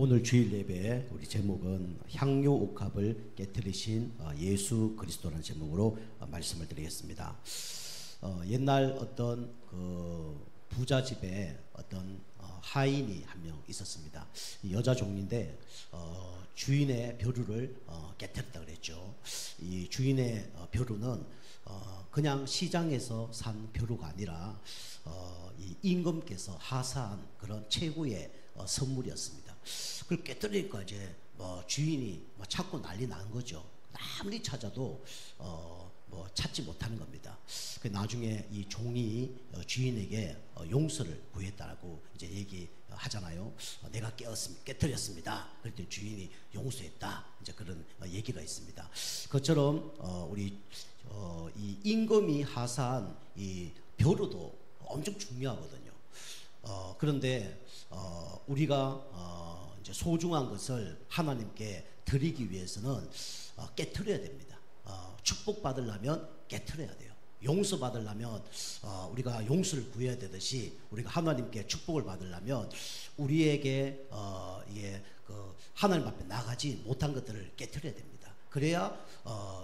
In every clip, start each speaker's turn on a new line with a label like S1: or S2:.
S1: 오늘 주일 예배 우리 제목은 향유 옥합을 깨뜨리신 예수 그리스도라는 제목으로 말씀을 드리겠습니다. 옛날 어떤 그 부자 집에 어떤 하인이 한 명 있었습니다. 여자 종인데 주인의 벼루를 깨뜨렸다 그랬죠. 이 주인의 벼루는 그냥 시장에서 산 벼루가 아니라 이 임금께서 하사한 그런 최고의 선물이었습니다. 그걸 깨뜨리니까 이제 주인이 찾고 난리 나는 거죠. 아무리 찾아도 찾지 못하는 겁니다. 나중에 이 종이 주인에게 용서를 구했다고 이제 얘기하잖아요. 내가 깨뜨렸습니다. 그랬더니 주인이 용서했다. 이제 그런 얘기가 있습니다. 그것처럼 우리 이 임금이 하사한 이 벼루도 엄청 중요하거든요. 그런데 우리가 이제 소중한 것을 하나님께 드리기 위해서는 깨트려야 됩니다. 축복받으려면 깨트려야 돼요. 용서받으려면 우리가 용서를 구해야 되듯이 우리가 하나님께 축복을 받으려면 우리에게 하나님 앞에 나가지 못한 것들을 깨트려야 됩니다. 그래야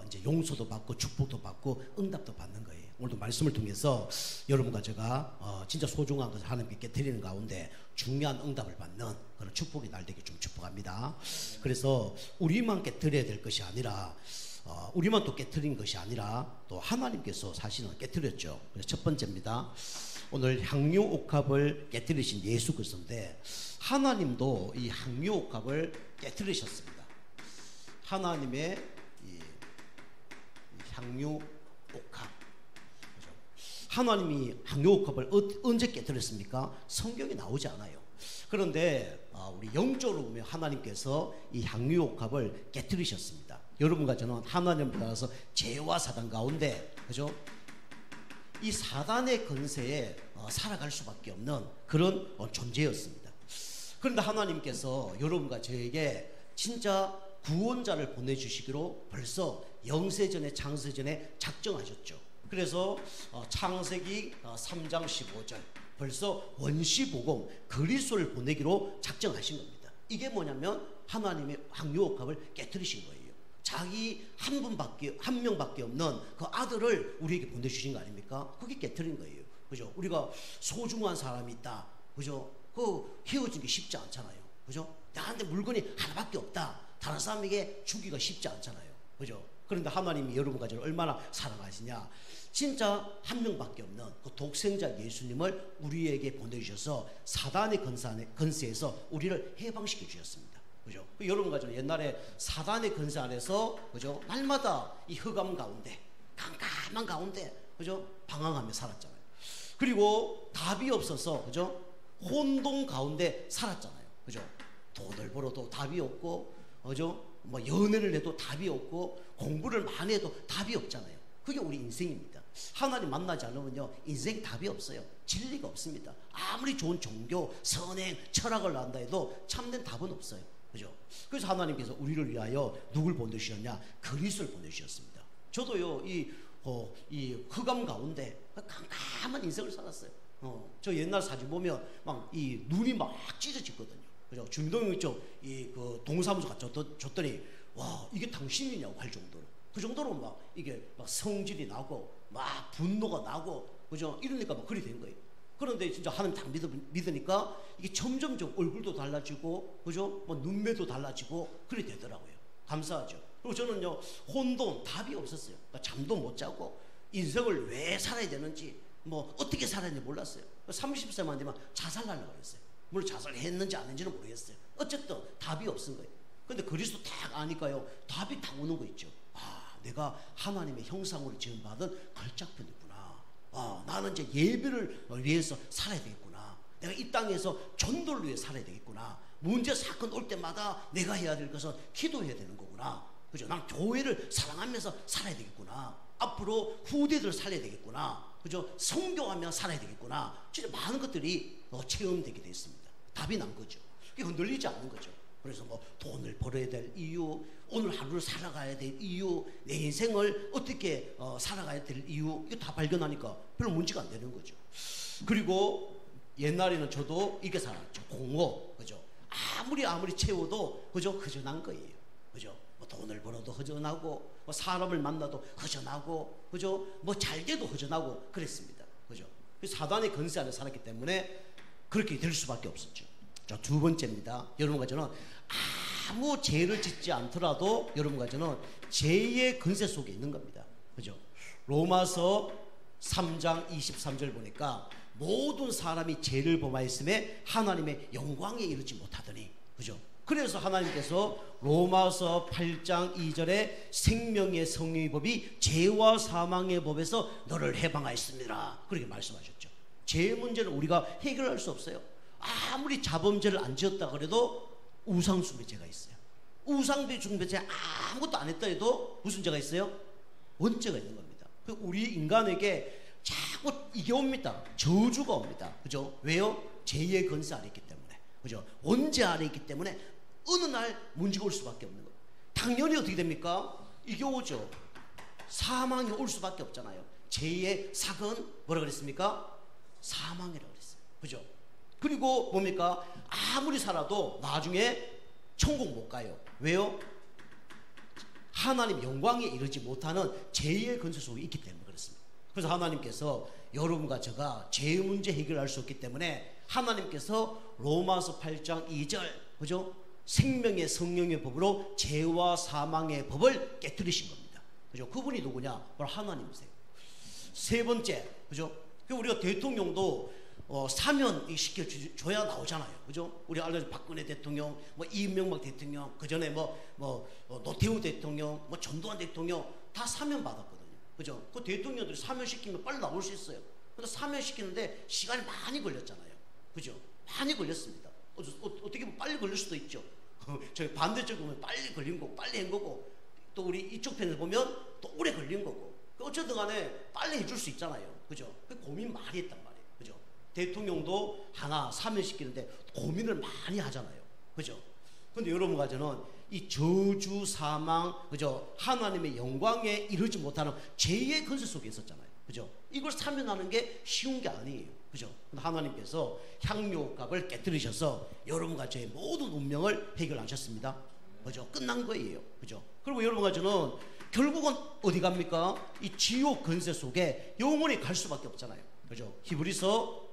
S1: 이제 용서도 받고 축복도 받고 응답도 받는 거예요. 오늘도 말씀을 통해서 여러분과 제가 진짜 소중한 것을 하나님께 깨트리는 가운데 중요한 응답을 받는 그런 축복이 날 되게 좀 축복합니다. 그래서 우리만 깨트려야 될 것이 아니라 우리만 또 깨트린 것이 아니라 또 하나님께서 사실은 깨트렸죠. 그래서 첫 번째입니다. 오늘 향유 옥합을 깨트리신 예수 그리스도인데 하나님도 이 향유 옥합을 깨트리셨습니다. 하나님의 이 향유 옥합, 그렇죠? 하나님이 향유 옥합을 언제 깨뜨렸습니까? 성경에 나오지 않아요. 그런데 우리 영적으로 보면 하나님께서 이 향유 옥합을 깨뜨리셨습니다. 여러분과 저는 하나님을 따라서 죄와 사단 가운데, 그죠? 이 사단의 권세에 살아갈 수밖에 없는 그런 존재였습니다. 그런데 하나님께서 여러분과 저에게 진짜 구원자를 보내주시기로 벌써 영세전에 창세전에 작정하셨죠. 그래서 창세기 3장 15절 벌써 원시복음 그리스도를 보내기로 작정하신 겁니다. 이게 뭐냐면 하나님의 향유 옥합을 깨뜨리신 거예요. 자기 한 명밖에 없는 그 아들을 우리에게 보내주신 거 아닙니까? 그게 깨뜨린 거예요. 그죠? 우리가 소중한 사람이 있다. 그죠? 그 헤어진 게 쉽지 않잖아요. 그죠? 나한테 물건이 하나밖에 없다. 다른 사람에게 주기가 쉽지 않잖아요. 그죠? 그런데 하나님이 여러분과 저를 얼마나 사랑하시냐. 진짜 한 명밖에 없는 그 독생자 예수님을 우리에게 보내주셔서 사단의 권세에서 우리를 해방시켜 주셨습니다. 그죠? 여러분과 저는 옛날에 사단의 권세 안에서, 그죠? 날마다 이 흑암 가운데, 깜깜한 가운데, 그죠? 방황하며 살았잖아요. 그리고 답이 없어서, 그죠? 혼돈 가운데 살았잖아요. 그죠? 돈을 벌어도 답이 없고, 그죠? 연애를 해도 답이 없고, 공부를 많이 해도 답이 없잖아요. 그게 우리 인생입니다. 하나님 만나지 않으면요, 인생 답이 없어요. 진리가 없습니다. 아무리 좋은 종교, 선행, 철학을 낳는다 해도 참된 답은 없어요. 그죠? 그래서 하나님께서 우리를 위하여 누굴 보내주셨냐? 그리스도를 보내주셨습니다. 저도요, 이 흑암 가운데 깜깜한 인생을 살았어요. 저 옛날 사진 보면 막 이 눈이 막 찢어지거든요. 그죠? 주민등록 그 동사무소 갖다 줬더니 와, 이게 당신이냐고 할 정도로. 그 정도로 막 이게 막 성질이 나고 막 분노가 나고, 그죠? 이러니까 막 그리 된 거예요. 그런데 진짜 하나님 딱 믿으니까 이게 점점점 얼굴도 달라지고, 그죠? 눈매도 달라지고 그리 되더라고요. 감사하죠. 그리고 저는요, 혼돈, 답이 없었어요. 그러니까 잠도 못 자고 인생을 왜 살아야 되는지, 어떻게 살아야 되는지 몰랐어요. 30세만 되면 자살하려고 그랬어요. 물론 자살했는지 안 했는지는 모르겠어요. 어쨌든 답이 없은 거예요. 근데 그리스도 딱 아니까요, 답이 딱 오는 거 있죠. 내가 하나님의 형상으로 지음받은 걸작품이구나. 나는 이제 예배를 위해서 살아야 되겠구나. 내가 이 땅에서 전도를 위해 살아야 되겠구나. 문제 사건 올 때마다 내가 해야 될 것은 기도해야 되는 거구나. 그죠? 난 교회를 사랑하면서 살아야 되겠구나. 앞으로 후대들을 살아야 되겠구나. 그죠? 성교하며 살아야 되겠구나. 진짜 많은 것들이 체험되게 됐습니다. 답이 난 거죠. 그게 흔들리지 않는 거죠. 그래서 돈을 벌어야 될 이유, 오늘 하루를 살아가야 될 이유, 내 인생을 어떻게 살아가야 될 이유, 이거 다 발견하니까 별로 문제가 안 되는 거죠. 그리고 옛날에는 저도 이렇게 살았죠. 공허, 그죠? 아무리 채워도 그저 허전한 거예요. 그죠? 뭐 돈을 벌어도 허전하고, 뭐 사람을 만나도 허전하고, 그죠? 뭐 잘 돼도 허전하고 그랬습니다. 그죠? 사단의 권세 안에 살았기 때문에 그렇게 될 수밖에 없었죠. 자, 두 번째입니다. 여러분과 저는 아무 죄를 짓지 않더라도 여러분과 저는 죄의 권세 속에 있는 겁니다. 그죠? 로마서 3장 23절 보니까 모든 사람이 죄를 범하였음에 하나님의 영광에 이르지 못하더니, 그죠? 그래서 하나님께서 로마서 8장 2절에 생명의 성령의 법이 죄와 사망의 법에서 너를 해방하였습니다, 그렇게 말씀하셨죠. 죄 문제는 우리가 해결할 수 없어요. 아무리 자범죄를 안 지었다 그래도 우상 숭배죄가 있어요. 우상 숭배죄 아무것도 안 했다 해도 무슨 죄가 있어요? 원죄가 있는 겁니다. 우리 인간에게 자꾸 이게 옵니다. 저주가 옵니다. 그죠? 왜요? 죄의 권세 아래 있기 때문에. 그죠? 원죄 아래 있기 때문에 어느 날 문제가 올 수밖에 없는 거예요. 당연히 어떻게 됩니까? 이게 오죠. 사망이 올 수밖에 없잖아요. 죄의 삭은 뭐라 그랬습니까? 사망이라고 그랬어요. 그죠? 그리고 뭡니까? 아무리 살아도 나중에 천국 못 가요. 왜요? 하나님 영광에 이르지 못하는 죄의 권세 속에 있기 때문에 그렇습니다. 그래서 하나님께서 여러분과 제가 죄 문제 해결할 수 없기 때문에 하나님께서 로마서 8장 2절, 그죠? 생명의 성령의 법으로 죄와 사망의 법을 깨뜨리신 겁니다. 그죠? 그분이 누구냐? 바로 하나님이세요. 세 번째, 그죠? 우리가 대통령도 사면 시켜줘야 나오잖아요. 그죠? 우리 알려진 박근혜 대통령, 뭐 이명박 대통령, 그 전에 노태우 대통령, 전두환 대통령 다 사면 받았거든요. 그죠? 그 대통령들이 사면 시키면 빨리 나올 수 있어요. 근데 사면 시키는데 시간이 많이 걸렸잖아요. 그죠? 많이 걸렸습니다. 어떻게 보면 빨리 걸릴 수도 있죠. 저희 반대쪽으로 보면 빨리 걸린 거고, 빨리 한 거고, 또 우리 이쪽 편에서 보면 또 오래 걸린 거고, 어쨌든 간에 빨리 해줄 수 있잖아요. 그죠? 고민 많이 했단 말이에요. 그죠? 대통령도 하나 사면시키는데 고민을 많이 하잖아요. 그죠? 근데 여러분과 저는 이 저주, 사망, 그죠? 하나님의 영광에 이르지 못하는 죄의 권세 속에 있었잖아요. 그죠? 이걸 사면하는 게 쉬운 게 아니에요. 그죠? 하나님께서 향료값을 깨뜨리셔서 여러분과 저의 모든 운명을 해결하셨습니다. 그죠? 끝난 거예요. 그죠? 그리고 여러분과 저는 결국은 어디 갑니까? 이 지옥 권세 속에 영원히 갈 수밖에 없잖아요. 그죠? 히브리서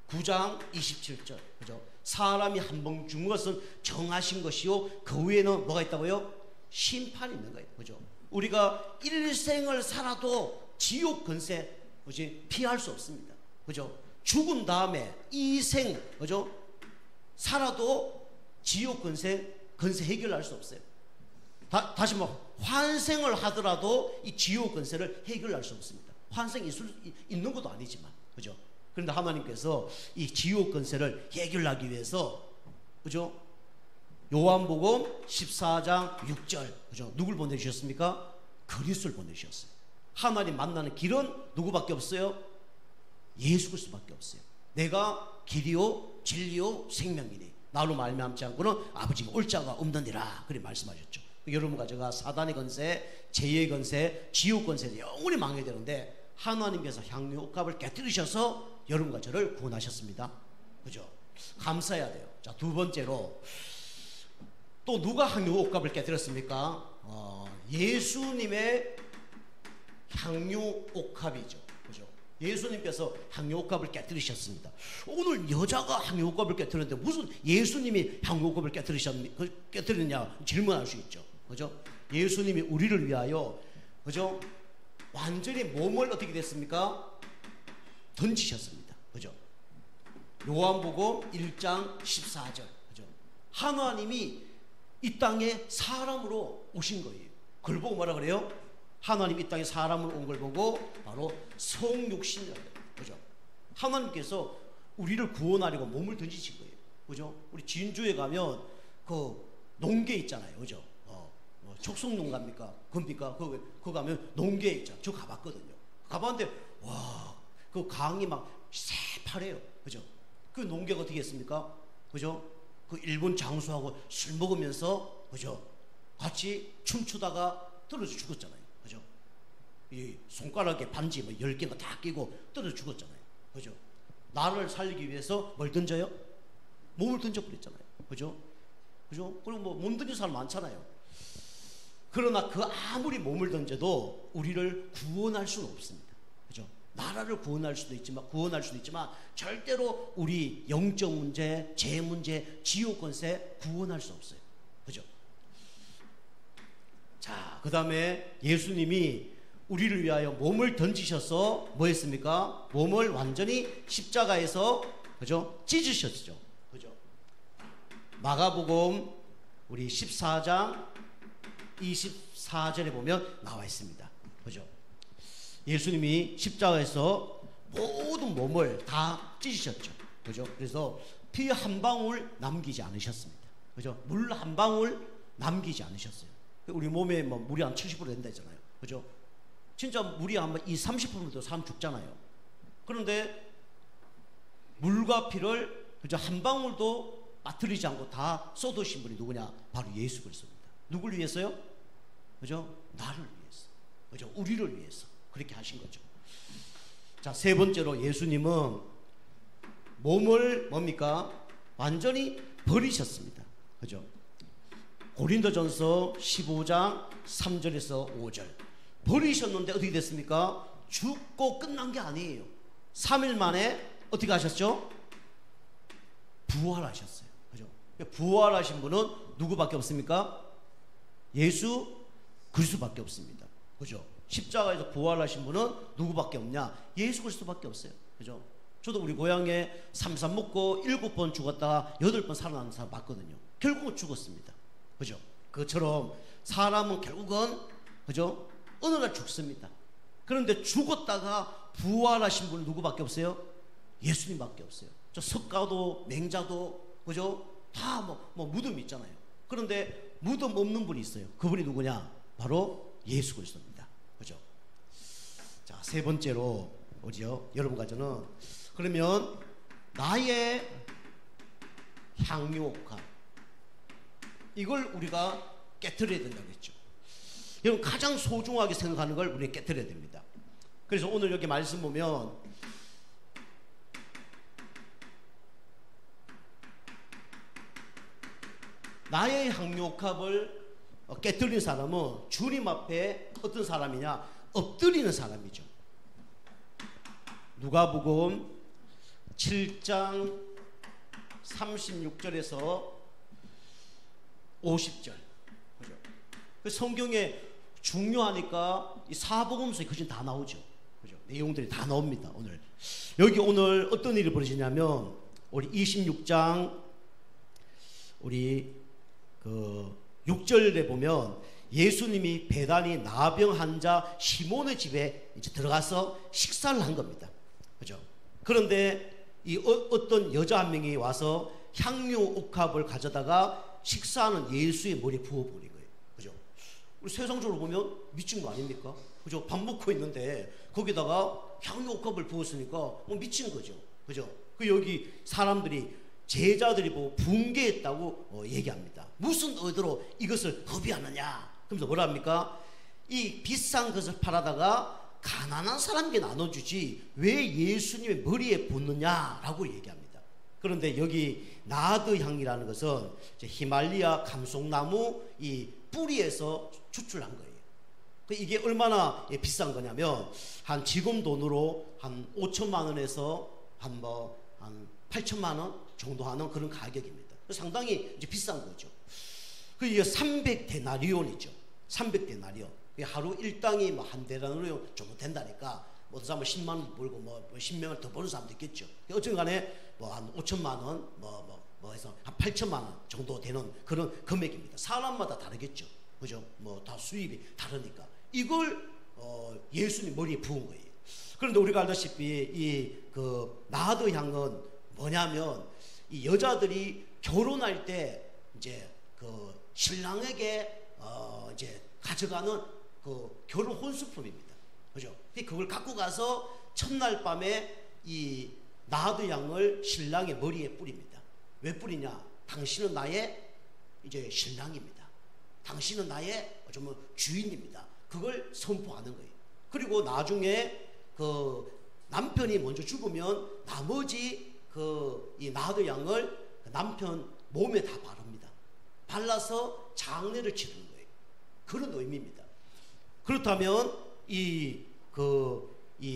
S1: 9장 27절. 그죠? 사람이 한 번 죽은 것은 정하신 것이요, 그 후에는 뭐가 있다고요? 심판이 있는 거예요. 그죠? 우리가 일생을 살아도 지옥 권세, 그지? 피할 수 없습니다. 그죠? 죽은 다음에 이생, 그죠? 살아도 지옥 권세 해결할 수 없어요. 다시 환생을 하더라도 이 지옥 권세를 해결할 수 없습니다. 환생이 있는 것도 아니지만, 그죠? 그런데 하나님께서 이 지옥 권세를 해결하기 위해서, 그죠? 요한복음 14장 6절, 그죠? 누굴 보내주셨습니까? 그리스도를 보내주셨어요. 하나님 만나는 길은 누구밖에 없어요? 예수 그리스도밖에 없어요. 내가 길이요 진리요 생명이니 나로 말미암지 않고는 아버지가 올 자가 없느니라, 그렇게 말씀하셨죠. 여러분과 제가 사단의 권세, 죄의 권세, 지옥 권세에 영원히 망해야 되는데 하나님께서 향료값을 깨뜨리셔서 여러분과 저를 구원하셨습니다. 그죠? 감사해야 돼요. 자, 두 번째로 또 누가 향료값을 깨뜨렸습니까? 예수님의 향료옥합이죠. 그죠? 예수님께서 향료옥합을 깨뜨리셨습니다. 오늘 여자가 향료옥합을 깨뜨렸는데 무슨 예수님이 향료옥합을 깨뜨리느냐 질문할 수 있죠. 그죠? 예수님이 우리를 위하여, 그죠? 완전히 몸을 어떻게 됐습니까? 던지셨습니다. 그죠? 요한복음 1장 14절. 그죠? 하나님이 이 땅에 사람으로 오신 거예요. 그걸 보고 뭐라 그래요? 하나님 이 땅에 사람으로 온 걸 보고 바로 성육신이라고 해요. 그죠? 하나님께서 우리를 구원하려고 몸을 던지신 거예요. 그죠? 우리 진주에 가면 그 농계 있잖아요. 그죠? 촉성농가입니까? 겁니까? 그거 가면 농계 있잖아요. 저 가봤거든요. 가봤는데 와, 그 강이 막 새파래요. 그죠? 그 농계가 어떻게 했습니까? 그죠? 그 일본 장수하고 술 먹으면서, 그죠? 같이 춤추다가 떨어져 죽었잖아요. 그죠? 이 손가락에 반지 10개가 다 끼고 떨어져 죽었잖아요. 그죠? 나를 살리기 위해서 뭘 던져요? 몸을 던져버렸잖아요. 그죠? 그죠? 그리고 뭐 몸 던진 사람 많잖아요. 그러나 그 아무리 몸을 던져도 우리를 구원할 수는 없습니다. 그죠? 나라를 구원할 수도 있지만 절대로 우리 영적 문제, 죄 문제, 지옥 권세 구원할 수 없어요. 그죠? 자, 그 다음에 예수님이 우리를 위하여 몸을 던지셔서 뭐 했습니까? 몸을 완전히 십자가에서, 그죠? 찢으셨죠. 그죠? 마가복음 우리 14장 24절에 보면 나와 있습니다. 그죠? 예수님이 십자가에서 모든 몸을 다 찢으셨죠. 그죠? 그래서 피 한 방울 남기지 않으셨습니다. 그죠? 물 한 방울 남기지 않으셨어요. 우리 몸에 뭐 물이 한 70% 된다 했잖아요. 그죠? 진짜 물이 한 30%도 사람 죽잖아요. 그런데 물과 피를, 그죠? 한 방울도 빠뜨리지 않고 다 쏟으신 분이 누구냐? 바로 예수 그리스도입니다. 누굴 위해서요? 그죠? 나를 위해서. 그죠? 우리를 위해서. 그렇게 하신 거죠. 자, 세 번째로 예수님은 몸을 뭡니까? 완전히 버리셨습니다. 그죠? 고린도전서 15장 3절에서 5절. 버리셨는데 어떻게 됐습니까? 죽고 끝난 게 아니에요. 3일 만에 어떻게 하셨죠? 부활하셨어요. 그죠? 부활하신 분은 누구밖에 없습니까? 예수 그리스도밖에 없습니다. 그죠? 십자가에서 부활하신 분은 누구밖에 없냐? 예수 그리스도밖에 없어요. 그죠? 저도 우리 고향에 삼삼 먹고 7번 죽었다가 8번 살아나는 사람 봤거든요. 결국은 죽었습니다. 그죠? 그처럼 사람은 결국은, 그죠? 어느 날 죽습니다. 그런데 죽었다가 부활하신 분은 누구밖에 없어요? 예수님밖에 없어요. 저 석가도 맹자도, 그죠? 다 뭐 무덤 있잖아요. 그런데 무덤 없는 분이 있어요. 그분이 누구냐? 바로 예수 그리스도입니다. 그죠? 자, 세 번째로 뭐죠? 여러분과 저는 그러면 나의 향유옥합, 이걸 우리가 깨트려야 된다고 했죠. 여러분, 가장 소중하게 생각하는 걸 우리가 깨트려야 됩니다. 그래서 오늘 여기 말씀 보면 나의 향유옥합을 깨트리는 사람은 주님 앞에 어떤 사람이냐? 엎드리는 사람이죠. 누가복음 7장 36절에서 50절. 그죠? 그 성경에 중요하니까 이 사복음서에 그것이 다 나오죠. 그죠? 내용들이 다 나옵니다. 오늘 여기 오늘 어떤 일이 벌어지냐면 우리 26장 우리 그 6절에 보면 예수님이 베다니 나병 환자 시몬의 집에 이제 들어가서 식사를 한 겁니다. 그죠? 그런데 이 어떤 여자 한 명이 와서 향유 옥합을 가져다가 식사하는 예수의 머리에 부어버린 거예요. 그죠? 우리 세상적으로 보면 미친 거 아닙니까? 그죠? 밥 먹고 있는데 거기다가 향유 옥합을 부었으니까 뭐 미친 거죠. 그죠? 그 여기 사람들이 제자들이 보고 붕괴했다고 얘기합니다. 무슨 의도로 이것을 허비하느냐? 그러면서 뭐라 합니까? 이 비싼 것을 팔아다가 가난한 사람에게 나눠주지 왜 예수님의 머리에 붓느냐라고 얘기합니다. 그런데 여기 나드 향이라는 것은 히말리아 감송나무 이 뿌리에서 추출한 거예요. 이게 얼마나 비싼 거냐면 한 지금 돈으로 한 5천만 원에서 한 8천만 원 정도 하는 그런 가격입니다. 상당히 이제 비싼 거죠. 이게 300데나리온이죠. 300데나리온. 하루 일당이 뭐 한 데나리온 정도 된다니까 어떤 사람은 10만 원 벌고 뭐 10명 원 더 버는 사람도 있겠죠. 어쨌든 간에 뭐 한 5천만 원 뭐 해서 한 8천만 원 정도 되는 그런 금액입니다. 사람마다 다르겠죠. 그죠? 뭐 다 수입이 다르니까. 이걸 예수님 머리에 부은 거예요. 그런데 우리가 알다시피 이 그 나드 향은 뭐냐면 이 여자들이 결혼할 때 이제 그 신랑에게 이제 가져가는 그 결혼 혼수품입니다. 그죠? 그걸 갖고 가서 첫날 밤에 이 나드 향을 신랑의 머리에 뿌립니다. 왜 뿌리냐? 당신은 나의 이제 신랑입니다. 당신은 나의 주인입니다. 그걸 선포하는 거예요. 그리고 나중에 그 남편이 먼저 죽으면 나머지 이 나도 양을 남편 몸에 다 바릅니다. 발라서 장례를 치르는 거예요. 그런 의미입니다. 그렇다면 이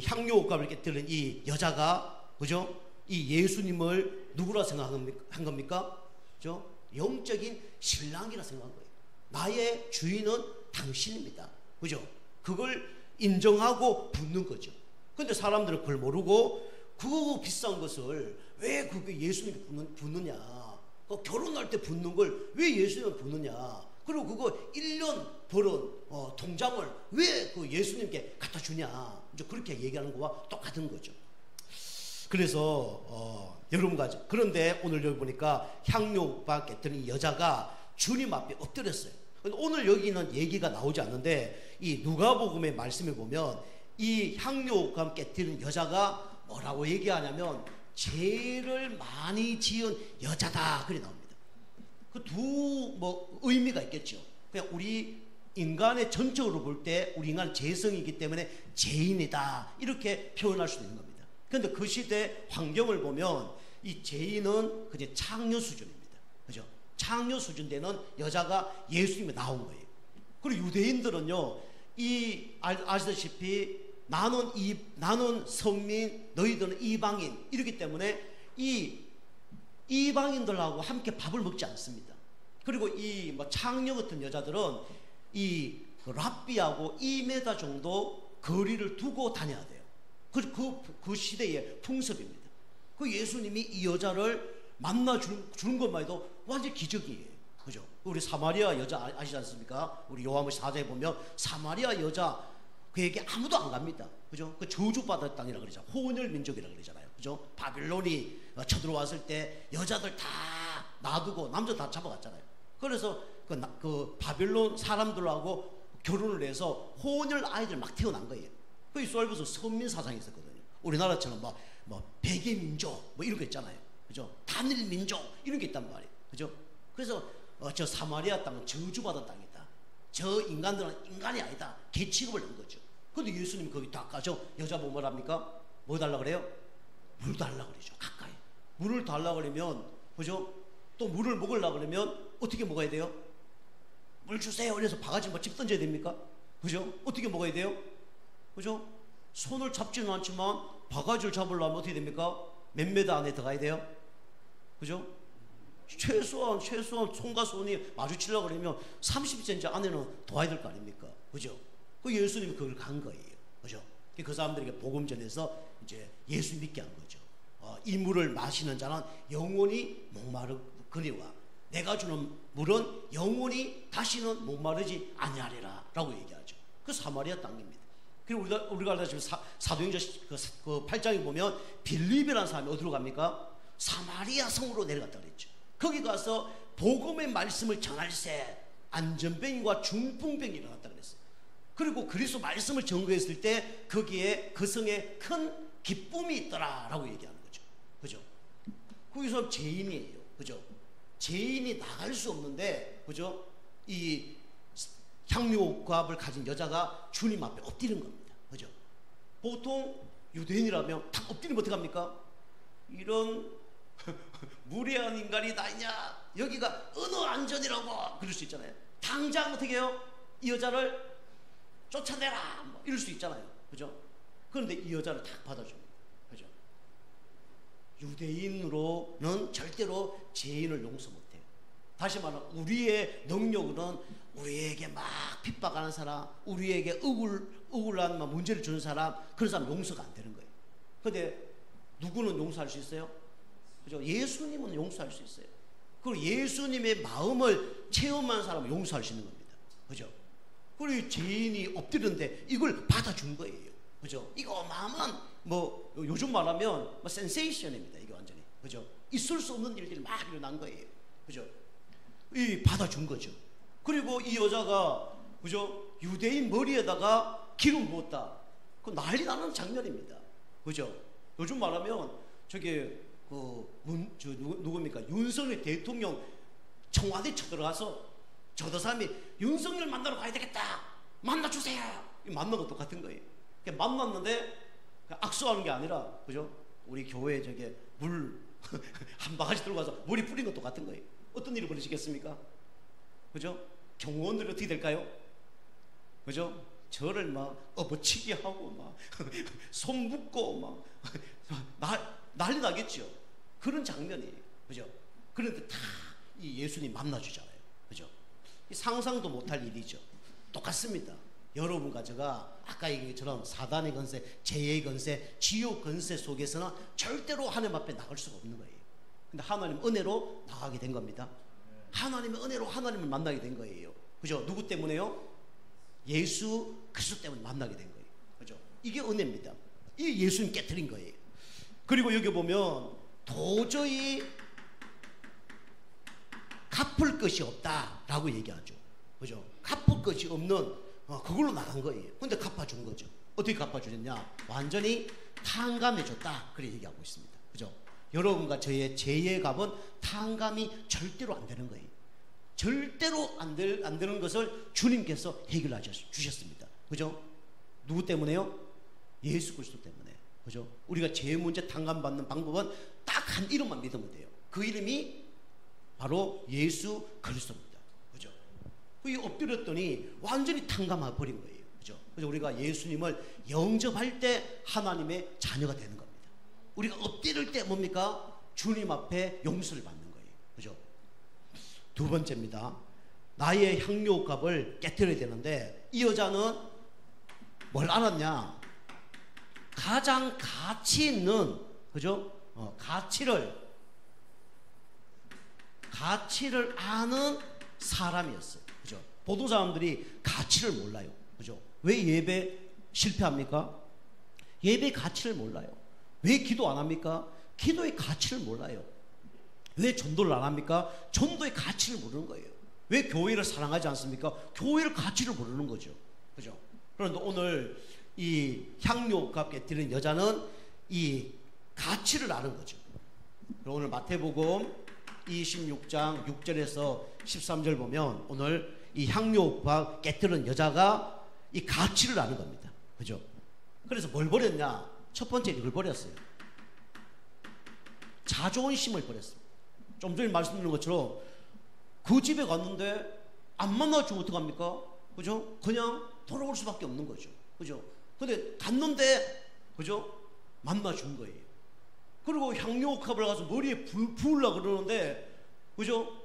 S1: 향료옥합을 깨뜨린 이 여자가, 그죠? 이 예수님을 누구라 생각한 겁니까? 그죠? 영적인 신랑이라 생각한 거예요. 나의 주인은 당신입니다. 그죠? 그걸 인정하고 붙는 거죠. 근데 사람들은 그걸 모르고 그 비싼 것을 왜 그게 예수님이 붙느냐, 그 결혼할 때 붙는 걸 왜 예수님이 붙느냐, 그리고 그거 1년 벌은 통장을 왜 그 예수님께 갖다 주냐, 이제 그렇게 얘기하는 거와 똑같은 거죠. 그래서 여러분과, 그런데 오늘 여기 보니까 향료옥합 깨뜨린 여자가 주님 앞에 엎드렸어요. 오늘 여기는 얘기가 나오지 않는데 이 누가복음의 말씀에 보면 이 향료옥합 깨뜨린 여자가 뭐라고 얘기하냐면 죄를 많이 지은 여자다, 그래 나옵니다. 그 두 의미가 있겠죠. 그냥 우리 인간의 전적으로 볼 때 우리 인간 죄성이기 때문에 죄인이다, 이렇게 표현할 수도 있는 겁니다. 그런데 그 시대 환경을 보면 이 죄인은 그저 창녀 수준입니다. 그죠? 창녀 수준 되는 여자가 예수님이 나온 거예요. 그리고 유대인들은요, 아시다시피 나는 선민, 너희들은 이방인, 이렇기 때문에 이 이방인들하고 함께 밥을 먹지 않습니다. 그리고 이 창녀 같은 여자들은 이 랍비하고 2m 정도 거리를 두고 다녀야 돼요. 그 시대의 풍습입니다. 그 예수님이 이 여자를 만나 주는 것만 해도 완전 기적이에요. 그죠? 우리 사마리아 여자 아시지 않습니까? 우리 요한복음 4장에 보면 사마리아 여자, 그에게 아무도 안 갑니다. 그죠? 그 저주받을 땅이라 그러죠. 혼혈 민족이라 그러잖아요. 그죠? 바빌론이 쳐들어왔을 때 여자들 다 놔두고 남자 다 잡아갔잖아요. 그래서 그 바빌론 사람들하고 결혼을 해서 혼혈 아이들 막 태어난 거예요. 그 이스라엘에서 선민 사상이 있었거든요. 우리나라처럼 백의 민족 이런 거 있잖아요. 그죠? 단일 민족 이런 게 있단 말이에요. 그죠? 그래서 저 사마리아 땅은 저주받은 땅이다. 저 인간들은 인간이 아니다, 개 취급을 한 거죠. 근데 예수님 거기 다 가죠. 여자 보면 뭐랍니까? 뭐 달라 그래요? 물 달라 그러죠. 가까이 물을 달라 그러면, 그죠? 또 물을 먹으려 그러면 어떻게 먹어야 돼요? 물 주세요. 그래서 바가지 집 던져야 됩니까? 그죠? 어떻게 먹어야 돼요? 그죠? 손을 잡지는 않지만 바가지를 잡으려면 어떻게 됩니까? 몇 미터 안에 들어가야 돼요? 그죠? 최소한 손과 손이 마주치려고 그러면 30cm 안에는 둬야 될 거 아닙니까? 그죠? 그 예수님이 그걸 간 거예요. 그죠? 그 사람들에게 복음 전해서 이제 예수 믿게 한 거죠. 이 물을 마시는 자는 영원히 목마르거니와 내가 주는 물은 영원히 다시는 목마르지 아니하리라 라고 얘기하죠. 그 사마리아 땅입니다. 그리고 우리가 알다시피 사도행전 그 8장에 보면 빌립이라는 사람이 어디로 갑니까? 사마리아 성으로 내려갔다 그랬죠. 거기 가서 복음의 말씀을 전할세 안전병과 중풍병이 일어났다 그랬어요. 그리고 그리스도 말씀을 전거했을 때 거기에 그 성에 큰 기쁨이 있더라 라고 얘기하는 거죠. 그죠? 거기서 죄인이에요. 그죠? 죄인이 나갈 수 없는데, 그죠? 이 향료옥합을 가진 여자가 주님 앞에 엎드린 겁니다. 그죠? 보통 유대인이라면 탁 엎드리면 어떡합니까? 이런 무례한 인간이 다 있냐, 여기가 어느 안전이라고 그럴 수 있잖아요. 당장 어떻게 해요? 이 여자를 쫓아내라 이럴 수 있잖아요. 그죠? 그런데 이 여자를 딱 받아줍니다. 그죠? 유대인으로는 절대로 죄인을 용서 못해요. 다시 말하면 우리의 능력으로는 우리에게 막 핍박하는 사람, 우리에게 억울한 문제를 주는 사람, 그런 사람 용서가 안 되는 거예요. 그런데 누구는 용서할 수 있어요? 그죠? 예수님은 용서할 수 있어요. 그리고 예수님의 마음을 체험한 사람은 용서할 수 있는 겁니다. 그죠? 그리고 죄인이 엎드렸는데 이걸 받아준 거예요. 그죠? 이거 어마어마한 요즘 말하면 센세이션입니다. 이게 완전히. 그죠? 있을 수 없는 일들이 막 일어난 거예요. 그죠? 이 받아준 거죠. 그리고 이 여자가, 그죠? 유대인 머리에다가 기름 부었다. 그 난리 나는 장면입니다. 그죠? 요즘 말하면 누굽니까? 윤석열 대통령 청와대 쳐들어가서 저 사람이 윤석열 만나러 가야 되겠다, 만나주세요, 만난 거 똑같은 거예요. 만났는데 악수하는 게 아니라, 그죠? 우리 교회에 저게 물 한 바가지 들고 가서 물이 뿌린 것도 같은 거예요. 어떤 일이 벌어지겠습니까? 그죠? 경호원들이 어떻게 될까요? 그죠? 저를 막 업어치기 하고 막 손 묶고 막 난리 나겠죠. 그런 장면이에요. 그죠? 그런데 다 이 예수님 만나주잖아요. 그죠? 상상도 못할 일이죠. 똑같습니다. 여러분과 제가 아까 얘기한 것처럼 사단의 건세, 죄의 건세, 지옥 건세 속에서는 절대로 하나님 앞에 나갈 수가 없는 거예요. 근데 하나님 은혜로 나가게 된 겁니다. 하나님의 은혜로 하나님을 만나게 된 거예요. 그죠? 누구 때문에요? 예수 그리스도 때문에 만나게 된 거예요. 그죠? 이게 은혜입니다. 이 예수님 깨트린 거예요. 그리고 여기 보면 도저히 갚을 것이 없다라고 얘기하죠. 그죠? 갚을 것이 없는 그걸로 나간 거예요. 근데 갚아준 거죠. 어떻게 갚아주셨냐? 완전히 탕감해줬다. 그렇게 얘기하고 있습니다. 그죠? 여러분과 저의 죄의 값은 탕감이 절대로 안 되는 거예요. 절대로 안 되는 것을 주님께서 해결해 주셨습니다. 그죠? 누구 때문에요? 예수 그리스도 때문에. 그죠? 우리가 죄 문제 탕감받는 방법은 딱 한 이름만 믿으면 돼요. 그 이름이 바로 예수 그리스도입니다. 그죠? 그게 엎드렸더니 완전히 탕감해 버린 거예요. 그죠? 그래서 우리가 예수님을 영접할 때 하나님의 자녀가 되는 겁니다. 우리가 엎드릴 때 뭡니까? 주님 앞에 용서를 받는 거예요. 그죠? 두 번째입니다. 나의 향료값을 깨뜨려야 되는데 이 여자는 뭘 알았냐? 가장 가치 있는, 그죠? 가치를 아는 사람이었어요. 그죠? 보통 사람들이 가치를 몰라요. 그죠? 왜 예배 실패합니까? 예배 가치를 몰라요. 왜 기도 안 합니까? 기도의 가치를 몰라요. 왜 전도를 안 합니까? 전도의 가치를 모르는 거예요. 왜 교회를 사랑하지 않습니까? 교회의 가치를 모르는 거죠. 그죠? 그런데 오늘 이 향료값 깨뜨린 여자는 이 가치를 아는 거죠. 오늘 마태복음 26장 6절에서 13절 보면 오늘 이 향료값 깨뜨린 여자가 이 가치를 아는 겁니다. 그죠? 그래서 뭘 버렸냐? 첫 번째 이걸 버렸어요. 자존심을 버렸습니다. 좀 전에 말씀드린 것처럼 그 집에 갔는데 안 만나주면 어떡합니까? 그죠? 그냥 돌아올 수밖에 없는 거죠. 그죠? 근데 갔는데, 그죠? 만나준 거예요. 그리고 향료값을 가서 머리에 부으려고 그러는데, 그죠?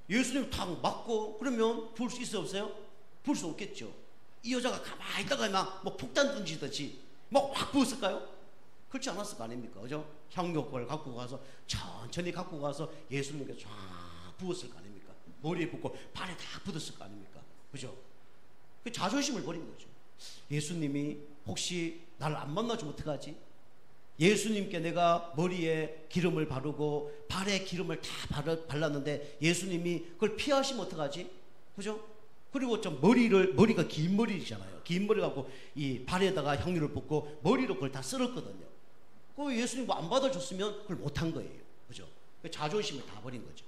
S1: 예수님 탁 맞고 그러면 부을 수 있어요, 없어요? 부을 수 없겠죠. 이 여자가 가만히 있다가 막 폭탄 던지듯이 막 확 부었을까요? 그렇지 않았을 거 아닙니까? 그죠? 향료값을 갖고 가서 천천히 갖고 가서 예수님께 쫙 부었을 거 아닙니까? 머리에 붓고 발에 다 묻었을 거 아닙니까? 그죠? 그 자존심을 버린 거죠. 예수님이 혹시 나를 안 만나주면 어떡하지? 예수님께 내가 머리에 기름을 바르고 발에 기름을 다 발랐는데 예수님이 그걸 피하시면 어떡하지? 그죠? 그리고 좀 머리가 긴 머리잖아요. 긴 머리 갖고 이 발에다가 향유를 붓고 머리로 그걸 다 쓸었거든요. 그 예수님 안 받아줬으면 그걸 못한 거예요. 그죠? 그 자존심을 다 버린 거죠.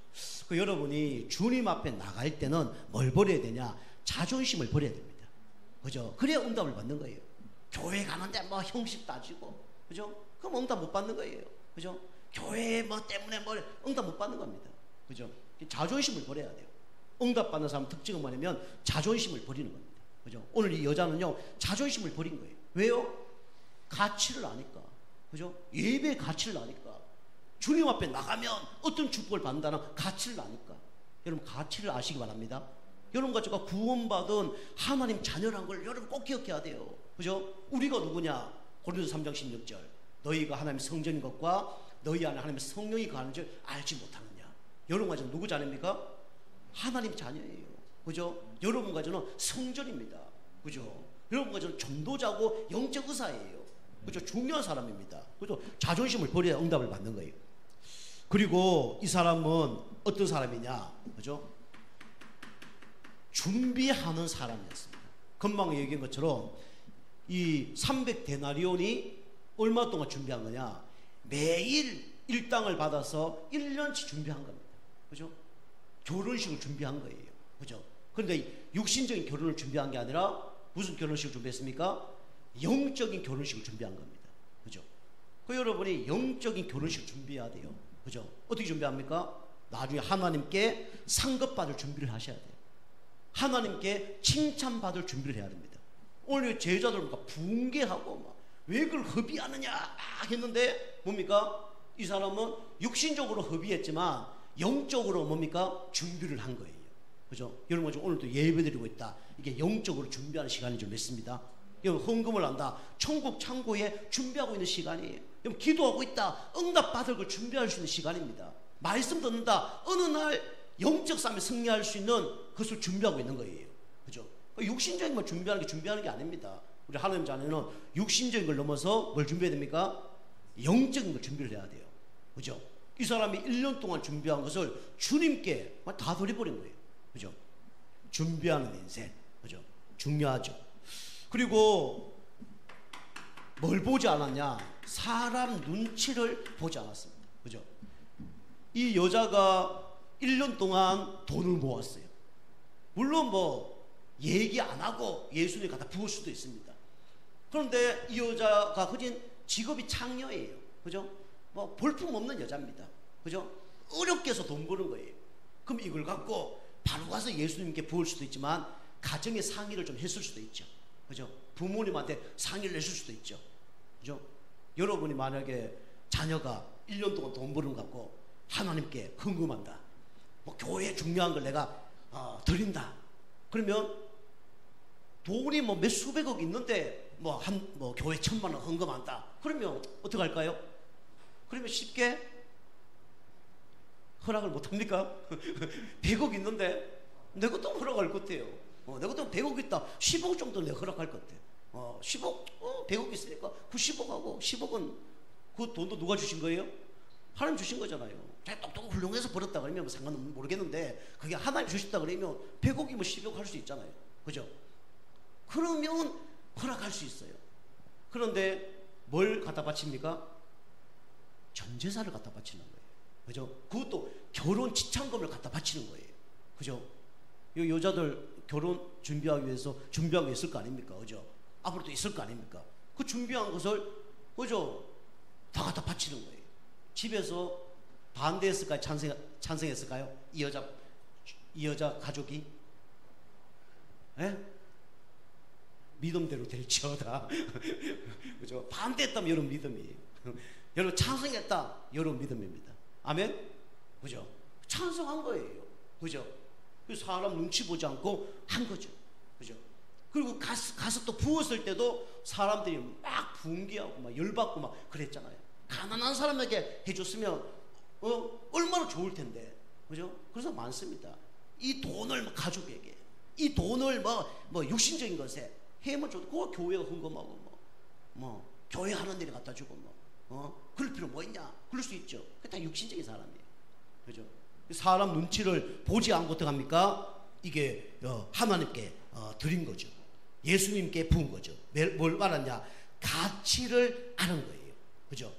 S1: 그 여러분이 주님 앞에 나갈 때는 뭘 버려야 되냐? 자존심을 버려야 됩니다. 그죠? 그래야 응답을 받는 거예요. 교회 가는데 뭐 형식 따지고, 그죠? 그럼 응답 못 받는 거예요. 그죠? 교회 뭐 때문에 응답 못 받는 겁니다. 그죠? 자존심을 버려야 돼요. 응답 받는 사람 특징은 뭐냐면 자존심을 버리는 겁니다. 그죠? 오늘 이 여자는요, 자존심을 버린 거예요. 왜요? 가치를 아니까. 그죠? 예배의 가치를 아니까. 주님 앞에 나가면 어떤 축복을 받는다는 가치를 아니까. 여러분, 가치를 아시기 바랍니다. 여러분과 제가 구원받은 하나님 자녀란 걸 여러분 꼭 기억해야 돼요. 그죠? 우리가 누구냐? 고린도서 3장 16절. 너희가 하나님의 성전인 것과 너희 안에 하나님의 성령이 거하는 줄 알지 못하느냐. 여러분과 저는 누구 자녀입니까? 하나님 자녀예요. 그죠? 여러분과 저는 성전입니다. 그죠? 여러분과 저는 전도자고 영적 의사예요. 그죠? 중요한 사람입니다. 그죠? 자존심을 버려야 응답을 받는 거예요. 그리고 이 사람은 어떤 사람이냐? 그죠? 준비하는 사람이었습니다. 금방 얘기한 것처럼 이 300데나리온이 얼마 동안 준비한 거냐? 매일 일당을 받아서 1년치 준비한 겁니다. 그죠? 결혼식을 준비한 거예요. 그죠? 그런데 육신적인 결혼을 준비한 게 아니라 무슨 결혼식을 준비했습니까? 영적인 결혼식을 준비한 겁니다. 그죠? 그 여러분이 영적인 결혼식 준비해야 돼요. 그죠? 어떻게 준비합니까? 나중에 하나님께 상급받을 준비를 하셔야 돼요. 하나님께 칭찬받을 준비를 해야 됩니다. 오늘 제자들 막 붕괴하고 막 왜 그걸 허비하느냐 했는데 뭡니까? 이 사람은 육신적으로 허비했지만 영적으로 뭡니까? 준비를 한 거예요. 그죠? 여러분 지금 오늘도 예배드리고 있다. 이게 영적으로 준비하는 시간이 좀 있습니다. 여러분 헌금을 한다. 천국 창고에 준비하고 있는 시간이에요. 여러분 기도하고 있다. 응답 받을 걸 준비할 수 있는 시간입니다. 말씀 듣는다. 어느 날 영적 싸움에 승리할 수 있는 것을 준비하고 있는 거예요. 그죠? 육신적인 걸 준비하는 게 아닙니다. 우리 하나님 자녀는 육신적인 걸 넘어서 뭘 준비해야 됩니까? 영적인 걸 준비를 해야 돼요. 그죠? 이 사람이 1년 동안 준비한 것을 주님께 다 드려버린 거예요. 그죠? 준비하는 인생. 그죠? 중요하죠. 그리고 뭘 보지 않았냐? 사람 눈치를 보지 않았습니다. 그죠? 이 여자가 1년 동안 돈을 모았어요. 물론 뭐 얘기 안 하고 예수님 갖다 부을 수도 있습니다. 그런데 이 여자가 가진 직업이 창녀예요. 그죠? 뭐 볼품없는 여자입니다. 그죠? 어렵게 해서 돈 버는 거예요. 그럼 이걸 갖고 바로 가서 예수님께 부을 수도 있지만 가정의 상의를 좀 했을 수도 있죠. 그죠? 부모님한테 상의를 했을 수도 있죠. 그죠? 여러분이 만약에 자녀가 1년 동안 돈 버는 거 갖고 하나님께 헌금한다. 뭐 교회에 중요한 걸 내가 드린다. 그러면 돈이 뭐 몇 수백억 있는데 뭐 교회 1,000만 원 헌금한다. 그러면 어떻게 할까요? 그러면 쉽게 허락을 못 합니까? 100억 있는데 내 것도 허락할 것 같아요. 내 것도 100억 있다. 10억 정도 내가 허락할 것 같아요. 10억, 100억 있으니까 90억하고 10억은 그 돈도 누가 주신 거예요? 하나님 주신 거잖아요. 자기 똑똑 훌륭해서 벌었다 그러면 뭐 상관은 모르겠는데 그게 하나님 주셨다 그러면 100억이면 10억 할 수 있잖아요. 그죠? 그러면 허락할 수 있어요. 그런데 뭘 갖다 바칩니까? 전 재산을 갖다 바치는 거예요. 그죠? 그것도 결혼 지참금을 갖다 바치는 거예요. 그죠? 이 여자들 결혼 준비하기 위해서 준비하고 있을 거 아닙니까? 그죠? 앞으로도 있을 거 아닙니까? 그 준비한 것을 그죠? 다 갖다 바치는 거예요. 집에서 반대했을까요? 찬성했을까요? 이 여자 가족이? 예? 믿음대로 될지어다. 그죠? 반대했다면 여러분 믿음이에요. 여러분 찬성했다. 여러분 믿음입니다. 아멘? 그죠? 찬성한 거예요. 그죠? 사람 눈치 보지 않고 한 거죠. 그죠? 그리고 가서 또 부었을 때도 사람들이 막 분개하고 막 열받고 막 그랬잖아요. 가난한 사람에게 해줬으면 얼마나 좋을 텐데. 그죠? 그래서 많습니다. 이 돈을 가족에게, 이 돈을 뭐 육신적인 것에 해면 좋고, 그거 교회가 헌금하고 뭐 교회 하는 일에 갖다 주고 그럴 필요 뭐 있냐? 그럴 수 있죠. 그게 다 육신적인 사람이에요. 그죠? 사람 눈치를 보지 않고 어떻게 합니까? 이게 하나님께 드린 거죠. 예수님께 부은 거죠. 뭘 말하냐? 가치를 아는 거예요. 그죠?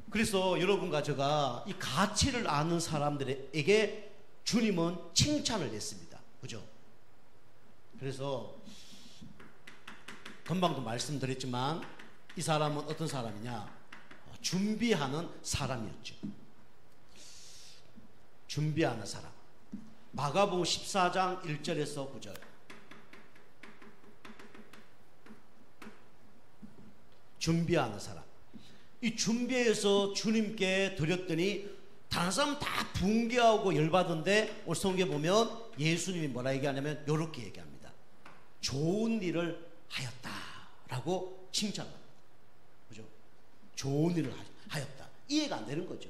S1: 그래서 여러분과 제가 이 가치를 아는 사람들에게 주님은 칭찬을 했습니다. 그죠? 그래서 금방도 말씀드렸지만 이 사람은 어떤 사람이냐? 준비하는 사람이었죠. 준비하는 사람. 마가복음 14장 1절에서 9절. 준비하는 사람. 이 준비해서 주님께 드렸더니 다른 사람 다 붕괴하고 열받은데 오늘 성경에 보면 예수님이 뭐라 얘기하냐면 이렇게 얘기합니다. 좋은 일을 하였다라고 칭찬합니다. 그죠? 좋은 일을 하였다. 이해가 안 되는 거죠.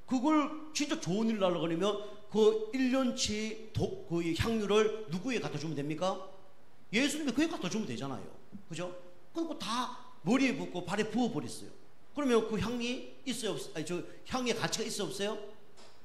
S1: 그걸 진짜 좋은 일을 하려고 하려면 그 1년치 그 향유를 누구에 갖다 주면 됩니까? 예수님이 그에 갖다 주면 되잖아요. 그죠? 그리고 다 머리에 붓고 발에 부어버렸어요. 그러면 그 향이 있어요? 아니, 저 향의 가치가 있어요? 없어요?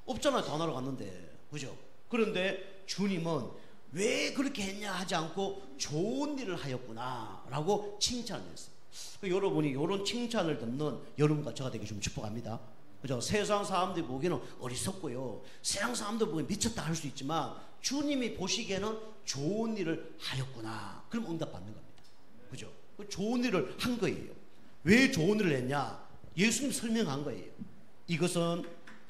S1: 없잖아요. 다 날아갔는데. 그죠? 그런데 주님은 왜 그렇게 했냐 하지 않고 좋은 일을 하였구나 라고 칭찬을 했어요. 여러분이 이런 칭찬을 듣는 여러분과 저가 되기 좀 축복합니다. 그죠? 세상 사람들이 보기에는 어리석고요. 세상 사람들 보기엔 미쳤다 할 수 있지만 주님이 보시기에는 좋은 일을 하였구나. 그럼 응답 받는 겁니다. 그죠? 좋은 일을 한 거예요. 왜 조언을 했냐? 예수님 설명한 거예요. 이것은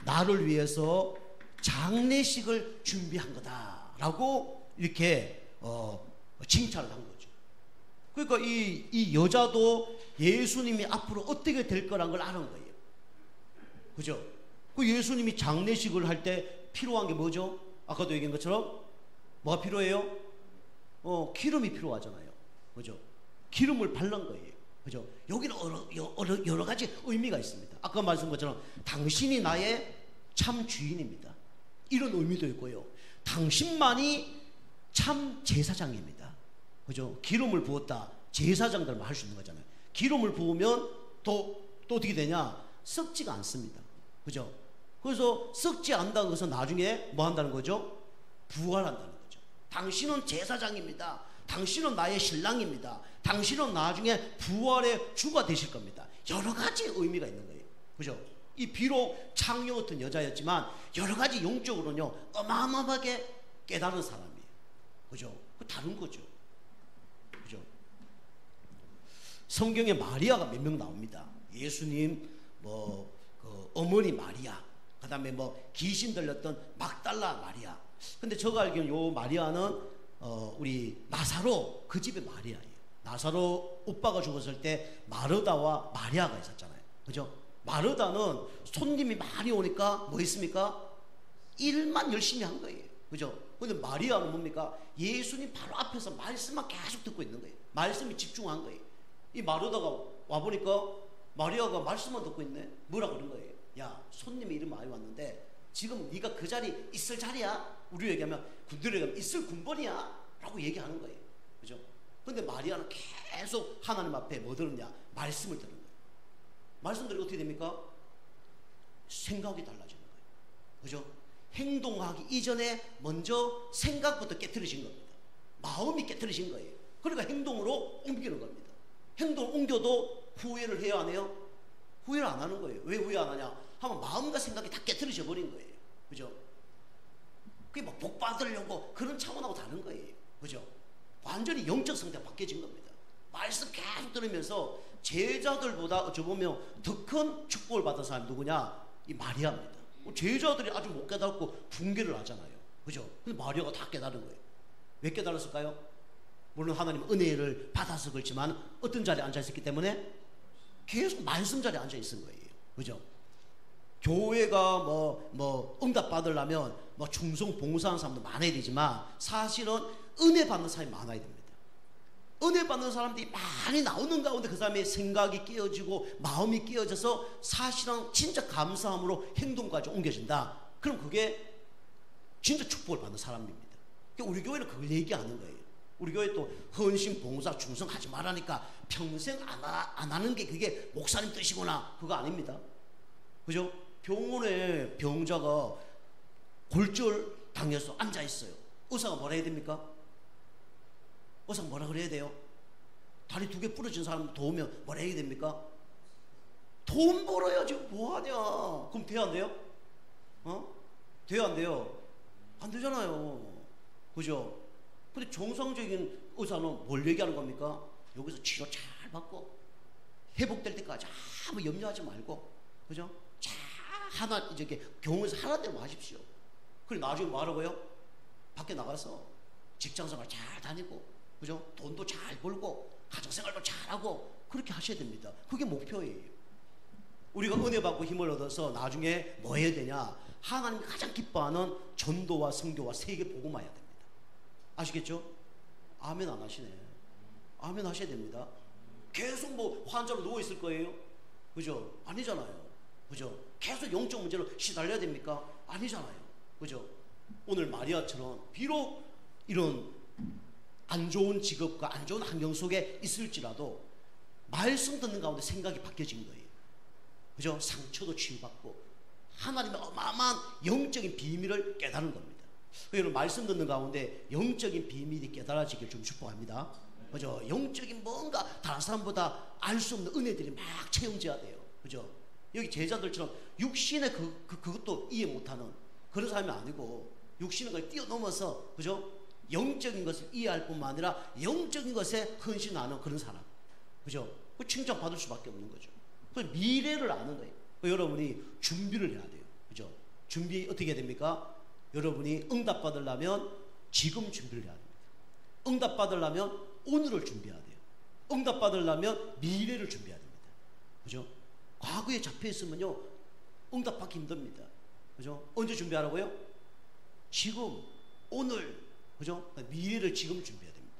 S1: 나를 위해서 장례식을 준비한 거다라고 이렇게 칭찬을 한 거죠. 그러니까 이 여자도 예수님이 앞으로 어떻게 될 거란 걸 아는 거예요. 그죠? 그 예수님이 장례식을 할 때 필요한 게 뭐죠? 아까도 얘기한 것처럼 뭐가 필요해요? 기름이 필요하잖아요. 그죠? 기름을 바른 거예요. 그죠? 여기는 여러 가지 의미가 있습니다. 아까 말씀한 것처럼 당신이 나의 참 주인입니다. 이런 의미도 있고요. 당신만이 참 제사장입니다. 그죠? 기름을 부었다. 제사장들만 할 수 있는 거잖아요. 기름을 부으면 또 어떻게 되냐? 썩지가 않습니다. 그죠? 그래서 썩지 않는다는 것은 나중에 뭐 한다는 거죠? 부활한다는 거죠. 당신은 제사장입니다. 당신은 나의 신랑입니다. 당신은 나중에 부활의 주가 되실 겁니다. 여러 가지 의미가 있는 거예요. 그죠? 이 비록 창녀 같은 여자였지만 여러 가지 영적으로는요 어마어마하게 깨달은 사람이에요. 그죠? 그 다른 거죠. 그죠? 성경에 마리아가 몇 명 나옵니다. 예수님, 그 어머니 마리아, 그 다음에 귀신 들렸던 막달라 마리아. 근데 제가 알기로는 요 마리아는 우리 나사로 그 집의 마리아예요. 나사로 오빠가 죽었을 때 마르다와 마리아가 있었잖아요. 그죠? 마르다는 손님이 많이 오니까 뭐 있습니까? 일만 열심히 한 거예요. 그죠? 근데 마리아는 뭡니까? 예수님 바로 앞에서 말씀만 계속 듣고 있는 거예요. 말씀에 집중한 거예요. 이 마르다가 와보니까 마리아가 말씀만 듣고 있네. 뭐라 그런 거예요? 야, 손님이 이름 많이 왔는데 지금 네가 그 자리 있을 자리야? 우리 얘기하면 군대로 얘기하면 있을 군번이야? 라고 얘기하는 거예요. 그죠? 근데 마리아는 계속 하나님 앞에 뭐 들었냐? 말씀을 들은 거예요. 말씀 들으면 어떻게 됩니까? 생각이 달라지는 거예요. 그죠? 행동하기 이전에 먼저 생각부터 깨트리신 겁니다. 마음이 깨트리신 거예요. 그러니까 행동으로 옮기는 겁니다. 행동을 옮겨도 후회를 해야 하네요? 후회를 안 하는 거예요. 왜 후회 안 하냐? 하면 마음과 생각이 다 깨트려져 버린 거예요. 그죠? 그게 뭐 복 받으려고 그런 차원하고 다른 거예요. 그죠? 완전히 영적 상태가 바뀌어진 겁니다. 말씀 계속 들으면서 제자들보다 어찌 보면 더 큰 축복을 받은 사람이 누구냐? 이 마리아입니다. 제자들이 아주 못 깨닫고 붕괴를 하잖아요. 그죠? 근데 마리아가 다 깨달은 거예요. 왜 깨달았을까요? 물론 하나님 은혜를 받아서 그렇지만 어떤 자리에 앉아 있었기 때문에 계속 말씀 자리에 앉아 있은 거예요. 그죠? 교회가 응답 받으려면 충성 봉사하는 사람도 많아야 되지만 사실은 은혜 받는 사람이 많아야 됩니다. 은혜 받는 사람들이 많이 나오는 가운데 그 사람의 생각이 깨어지고 마음이 깨어져서 사실은 진짜 감사함으로 행동까지 옮겨진다. 그럼 그게 진짜 축복을 받는 사람입니다. 우리 교회는 그걸 얘기하는 거예요. 우리 교회 또 헌신, 봉사, 충성하지 말라니까 평생 안 하는 게 그게 목사님 뜻이구나. 그거 아닙니다. 그죠? 병원에 병자가 골절 당해서 앉아 있어요. 의사가 뭐라 해야 됩니까? 의사가 뭐라 그래야 돼요? 다리 2개 부러진 사람 도우면 뭐라 해야 됩니까? 돈 벌어야지 뭐하냐. 그럼 돼야 안 돼요? 돼야 안 돼요? 안 되잖아요. 그죠? 근데 정상적인 의사는 뭘 얘기하는 겁니까? 여기서 치료 잘 받고 회복될 때까지 아무 염려하지 말고, 그죠? 잘 이렇게 병원에서 하라는 대로 하십시오. 그리고 나중에 뭐 하라고요? 밖에 나가서 직장생활 잘 다니고, 그죠? 돈도 잘 벌고 가정생활도 잘하고 그렇게 하셔야 됩니다. 그게 목표예요. 우리가 은혜 받고 힘을 얻어서 나중에 뭐 해야 되냐? 하나님이 가장 기뻐하는 전도와 선교와 세계 복음화해야 됩니다. 아시겠죠? 아멘 안 하시네. 아멘 하셔야 됩니다. 계속 환자로 누워 있을 거예요? 그죠? 아니잖아요. 그죠? 계속 영적 문제로 시달려야 됩니까? 아니잖아요. 그죠? 오늘 마리아처럼 비록 이런 안 좋은 직업과 안 좋은 환경 속에 있을지라도 말씀 듣는 가운데 생각이 바뀌어진 거예요. 그죠? 상처도 치유받고 하나님의 어마어마한 영적인 비밀을 깨달은 겁니다. 여러분 말씀 듣는 가운데 영적인 비밀이 깨달아지길 좀 축복합니다. 그죠? 영적인 뭔가 다른 사람보다 알 수 없는 은혜들이 막 채용돼야 돼요. 그죠? 여기 제자들처럼 육신의 그것도 이해 못하는 그런 사람이 아니고 육신의 걸 뛰어넘어서, 그죠? 영적인 것을 이해할 뿐만 아니라 영적인 것에 헌신하는 그런 사람. 그죠? 그 칭찬받을 수밖에 없는 거죠. 그 미래를 아는 거예요. 여러분이 준비를 해야 돼요. 그죠? 준비 어떻게 해야 됩니까? 여러분이 응답 받으려면 지금 준비를 해야 됩니다. 응답 받으려면 오늘을 준비해야 돼요. 응답 받으려면 미래를 준비해야 됩니다. 그죠? 과거에 잡혀 있으면요, 응답 받기 힘듭니다. 그죠? 언제 준비하라고요? 지금, 오늘. 그죠? 미래를 지금 준비해야 됩니다.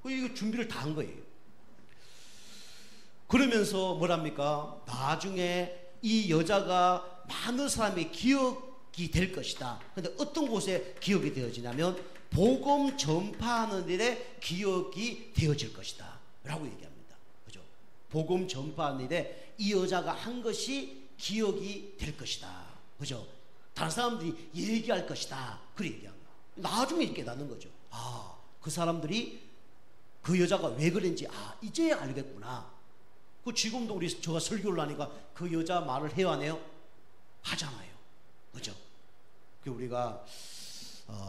S1: 이거 준비를 다 한 거예요. 그러면서 뭐랍니까? 나중에 이 여자가 많은 사람의 기억이 될 것이다. 근데 어떤 곳에 기억이 되어지냐면 복음 전파하는 일에 기억이 되어질 것이다 라고 얘기합니다. 그죠? 복음 전파하는 일에 이 여자가 한 것이 기억이 될 것이다. 그죠? 다른 사람들이 얘기할 것이다. 그래 얘기한 거야. 나중에 깨닫는 거죠. 아, 그 사람들이 그 여자가 왜 그랬는지 이제야 알겠구나. 그 지금도 제가 설교를 하니까 그 여자 말을 해야 하네요? 하잖아요. 그죠? 우리가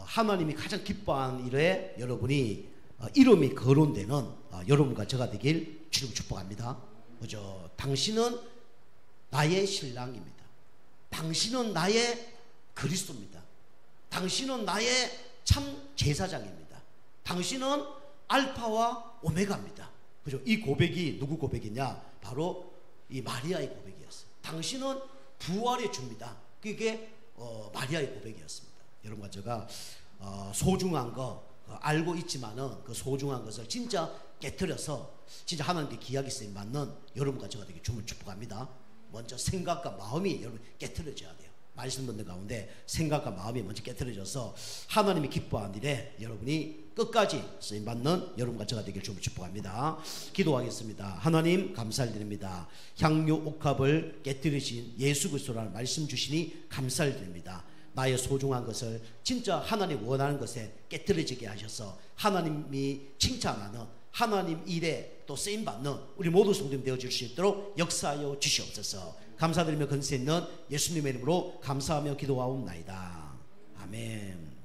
S1: 하나님이 가장 기뻐하는 일에 여러분이 이름이 거론되는 여러분과 저가 되길 주님 축복합니다. 그죠? 당신은 나의 신랑입니다. 당신은 나의 그리스도입니다. 당신은 나의 참 제사장입니다. 당신은 알파와 오메가입니다. 그죠? 이 고백이 누구 고백이냐? 바로 이 마리아의 고백이었어요. 당신은 부활의 주입니다. 그게 마리아의 고백이었습니다. 여러분과 제가 소중한 거 알고 있지만은 그 소중한 것을 진짜 깨트려서 진짜 하나님께 귀하게 쓰임 받는 여러분과 제가 되게 주문 축복합니다. 먼저 생각과 마음이 여러분 깨트려져야 돼요. 말씀 듣는 가운데 생각과 마음이 먼저 깨트려져서 하나님이 기뻐하는 일에 여러분이 끝까지 쓰임받는 여러분과 제가 되길 주님 축복합니다. 기도하겠습니다. 하나님 감사를 드립니다. 향유 옥합을 깨뜨리신 예수 그리스도라는 말씀 주시니 감사를 드립니다. 나의 소중한 것을 진짜 하나님 원하는 것에 깨뜨려지게 하셔서 하나님이 칭찬하는 하나님 일에 또 쓰임받는 우리 모두 성도님 되어질 수 있도록 역사하여 주시옵소서. 감사드리며 근세 있는 예수님의 이름으로 감사하며 기도하옵나이다. 아멘.